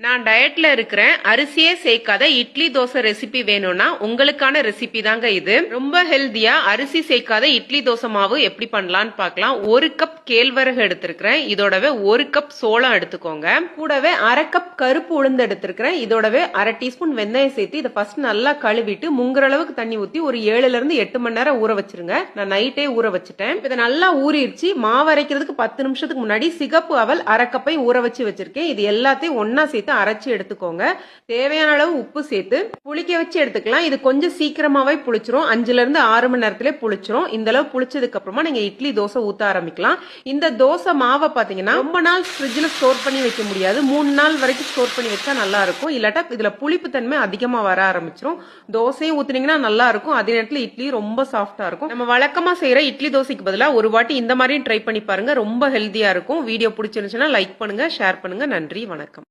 நான் டயட்ல இருக்கிறேன். அரிசியே சேர்க்காத இட்லி தோசை ரெசிபி வேணும்னா உங்களுக்கான ரெசிபி தாங்க இது. ரொம்ப ஹெல்தியா அரிசி சேர்க்காத இட்லி தோசை மாவு எப்படி பண்ணலாம்னு பார்க்கலாம். 1 கப் கேழ்வரகு எடுத்திருக்கிறேன். இதோடவே 1 கப் சோளம் எடுத்துக்கோங்க. கூடவே 1/2 கப் கருப்பு உளுந்து எடுத்திருக்கிறேன். இதோடவே 1/2 டீஸ்பூன் வெந்தயம் சேர்த்து இதை ஃபர்ஸ்ட் நல்லா கழுவிட்டு முங்குற அளவுக்கு தண்ணி ஊற்றி ஒரு 7ல இருந்து 8 மணி நேரம் ஊற வச்சிருங்க. நான் நைட்டே ஊற வச்சுட்டேன். இதை நல்லா ஊறிடுச்சு. மாவு அரைக்கிறதுக்கு 10 நிமிஷத்துக்கு முன்னாடி சிகப்பு அவல் 1/2 கப்பை ஊற வச்சு வச்சிருக்கேன். இது எல்லாத்தையும் ஒன்னா சேர்த்து அரைச்சு எடுத்துக்கோங்க. தேவையான அளவு உப்பு சேர்த்து புளிக்க வச்சு எடுத்துக்கலாம். இது கொஞ்சம் சீக்கிரமாவே புளிச்சிரும். 5ல இருந்து 6 மணி நேரத்திலே புளிச்சிரும். இந்த அளவு புளிச்சதுக்கு அப்புறமா நீங்க இட்லி தோசை ஊத்த ஆரம்பிக்கலாம். இந்த தோசை மாவை பாத்தீங்கன்னா ரொம்ப நாள் ஃப்ரிட்ஜ்ல ஸ்டோர் பண்ணி வைக்க முடியாது. 3 நாள் வரைக்கும் ஸ்டோர் பண்ணி வச்சா நல்லா இருக்கும். இல்லாட்டா இதுல புளிப்பு தன்மை அதிகமா வர ஆரம்பிச்சிரும். தோசையும் ஊத்துனீங்கன்னா நல்லா இருக்கும். அதே நேரத்துல இட்லி ரொம்ப சாஃப்டா இருக்கும். நம்ம வழக்கமா செய்யற இட்லி தோசைக்கு பதிலா ஒரு வாட்டி இந்த மாதிரி ட்ரை பண்ணி பாருங்க. ரொம்ப ஹெல்தியா இருக்கும். வீடியோ பிடிச்சிருந்துச்சுன்னா லைக் பண்ணுங்க, ஷேர் பண்ணுங்க. நன்றி, வணக்கம்.